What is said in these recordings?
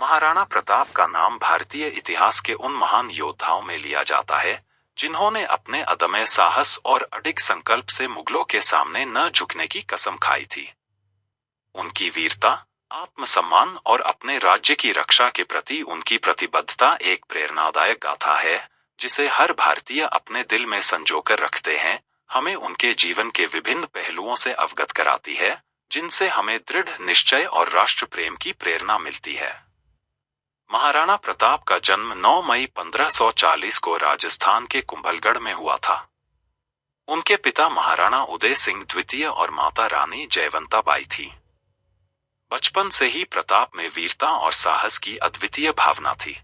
महाराणा प्रताप का नाम भारतीय इतिहास के उन महान योद्धाओं में लिया जाता है जिन्होंने अपने अदम्य साहस और अडिग संकल्प से मुगलों के सामने न झुकने की कसम खाई थी। उनकी वीरता, आत्मसम्मान और अपने राज्य की रक्षा के प्रति उनकी प्रतिबद्धता एक प्रेरणादायक गाथा है जिसे हर भारतीय अपने दिल में संजोकर रखते हैं। हमें उनके जीवन के विभिन्न पहलुओं से अवगत कराती है जिनसे हमें दृढ़ निश्चय और राष्ट्र प्रेम की प्रेरणा मिलती है। महाराणा प्रताप का जन्म 9 मई 1540 को राजस्थान के कुंभलगढ़ में हुआ था। उनके पिता महाराणा उदय सिंह द्वितीय और माता रानी जयवंता बाई थी। बचपन से ही प्रताप में वीरता और साहस की अद्वितीय भावना थी।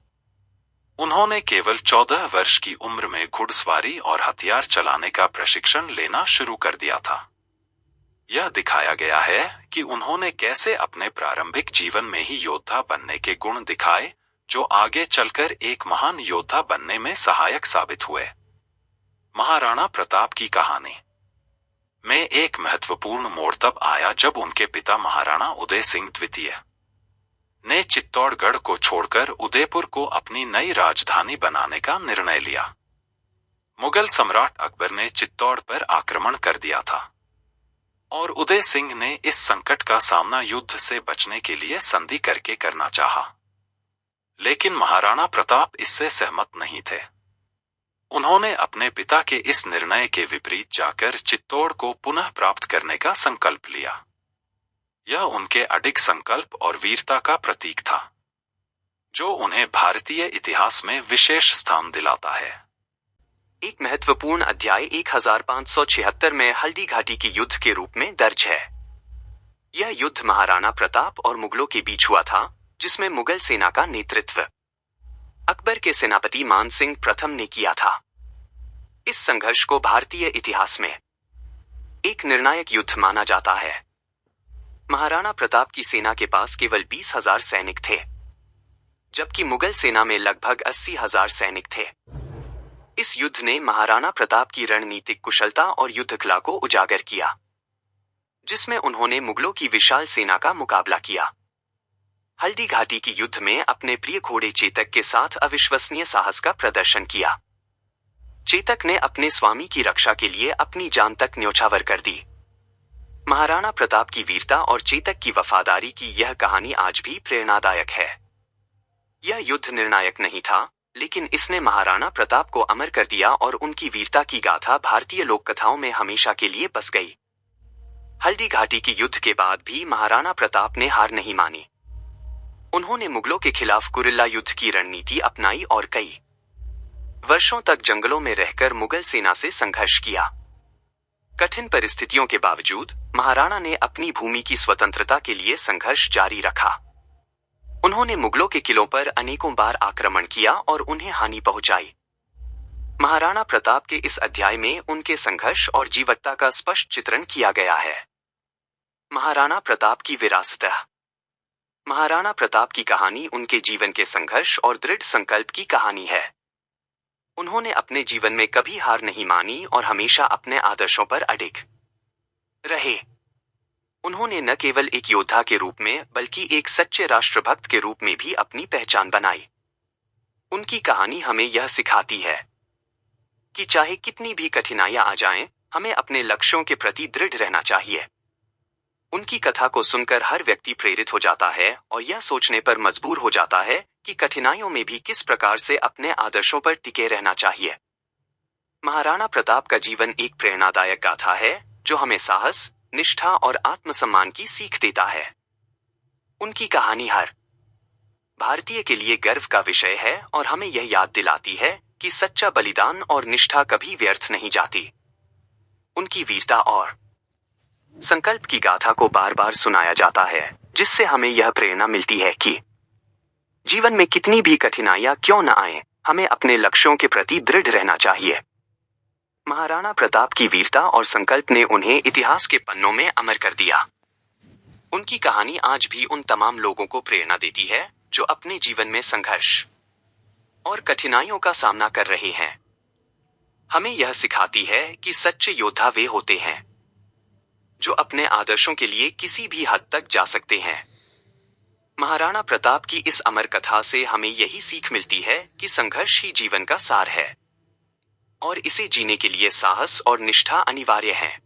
उन्होंने केवल 14 वर्ष की उम्र में घुड़सवारी और हथियार चलाने का प्रशिक्षण लेना शुरू कर दिया था। यह दिखाया गया है कि उन्होंने कैसे अपने प्रारंभिक जीवन में ही योद्धा बनने के गुण दिखाए जो आगे चलकर एक महान योद्धा बनने में सहायक साबित हुए। महाराणा प्रताप की कहानी में एक महत्वपूर्ण मोड़ तब आया जब उनके पिता महाराणा उदय सिंह द्वितीय ने चित्तौड़गढ़ को छोड़कर उदयपुर को अपनी नई राजधानी बनाने का निर्णय लिया। मुगल सम्राट अकबर ने चित्तौड़ पर आक्रमण कर दिया था और उदय सिंह ने इस संकट का सामना युद्ध से बचने के लिए संधि करके करना चाहा। लेकिन महाराणा प्रताप इससे सहमत नहीं थे। उन्होंने अपने पिता के इस निर्णय के विपरीत जाकर चित्तौड़ को पुनः प्राप्त करने का संकल्प लिया। यह उनके अडिग संकल्प और वीरता का प्रतीक था जो उन्हें भारतीय इतिहास में विशेष स्थान दिलाता है। एक महत्वपूर्ण अध्याय 1576 में हल्दी घाटी के युद्ध के रूप में दर्ज है। यह युद्ध महाराणा प्रताप और मुगलों के बीच हुआ था जिसमें मुगल सेना का नेतृत्व अकबर के सेनापति मान सिंह प्रथम ने किया था। इस संघर्ष को भारतीय इतिहास में एक निर्णायक युद्ध माना जाता है। महाराणा प्रताप की सेना के पास केवल 20,000 सैनिक थे जबकि मुगल सेना में लगभग 80,000 सैनिक थे। इस युद्ध ने महाराणा प्रताप की रणनीतिक कुशलता और युद्ध कला को उजागर किया जिसमें उन्होंने मुगलों की विशाल सेना का मुकाबला किया। हल्दी घाटी के युद्ध में अपने प्रिय घोड़े चेतक के साथ अविश्वसनीय साहस का प्रदर्शन किया। चेतक ने अपने स्वामी की रक्षा के लिए अपनी जान तक न्योछावर कर दी। महाराणा प्रताप की वीरता और चेतक की वफादारी की यह कहानी आज भी प्रेरणादायक है। यह युद्ध निर्णायक नहीं था लेकिन इसने महाराणा प्रताप को अमर कर दिया और उनकी वीरता की गाथा भारतीय लोक कथाओं में हमेशा के लिए बस गई। हल्दी घाटी के युद्ध के बाद भी महाराणा प्रताप ने हार नहीं मानी। उन्होंने मुगलों के खिलाफ गुरिल्ला युद्ध की रणनीति अपनाई और कई वर्षों तक जंगलों में रहकर मुगल सेना से संघर्ष किया। कठिन परिस्थितियों के बावजूद महाराणा ने अपनी भूमि की स्वतंत्रता के लिए संघर्ष जारी रखा। उन्होंने मुगलों के किलों पर अनेकों बार आक्रमण किया और उन्हें हानि पहुंचाई। महाराणा प्रताप के इस अध्याय में उनके संघर्ष और जीवटता का स्पष्ट चित्रण किया गया है। महाराणा प्रताप की विरासत। महाराणा प्रताप की कहानी उनके जीवन के संघर्ष और दृढ़ संकल्प की कहानी है। उन्होंने अपने जीवन में कभी हार नहीं मानी और हमेशा अपने आदर्शों पर अडिग रहे। उन्होंने न केवल एक योद्धा के रूप में बल्कि एक सच्चे राष्ट्रभक्त के रूप में भी अपनी पहचान बनाई। उनकी कहानी हमें यह सिखाती है कि चाहे कितनी भी कठिनाइयां आ जाएं, हमें अपने लक्ष्यों के प्रति दृढ़ रहना चाहिए। उनकी कथा को सुनकर हर व्यक्ति प्रेरित हो जाता है और यह सोचने पर मजबूर हो जाता है कि कठिनाइयों में भी किस प्रकार से अपने आदर्शों पर टिके रहना चाहिए। महाराणा प्रताप का जीवन एक प्रेरणादायक गाथा है जो हमें साहस, निष्ठा और आत्मसम्मान की सीख देता है। उनकी कहानी हर भारतीय के लिए गर्व का विषय है और हमें यह याद दिलाती है कि सच्चा बलिदान और निष्ठा कभी व्यर्थ नहीं जाती। उनकी वीरता और संकल्प की गाथा को बार बार सुनाया जाता है जिससे हमें यह प्रेरणा मिलती है कि जीवन में कितनी भी कठिनाइयां क्यों न आए, हमें अपने लक्ष्यों के प्रति दृढ़ रहना चाहिए। महाराणा प्रताप की वीरता और संकल्प ने उन्हें इतिहास के पन्नों में अमर कर दिया। उनकी कहानी आज भी उन तमाम लोगों को प्रेरणा देती है जो अपने जीवन में संघर्ष और कठिनाइयों का सामना कर रहे हैं। हमें यह सिखाती है कि सच्चे योद्धा वे होते हैं जो अपने आदर्शों के लिए किसी भी हद तक जा सकते हैं। महाराणा प्रताप की इस अमर कथा से हमें यही सीख मिलती है कि संघर्ष ही जीवन का सार है और इसे जीने के लिए साहस और निष्ठा अनिवार्य है।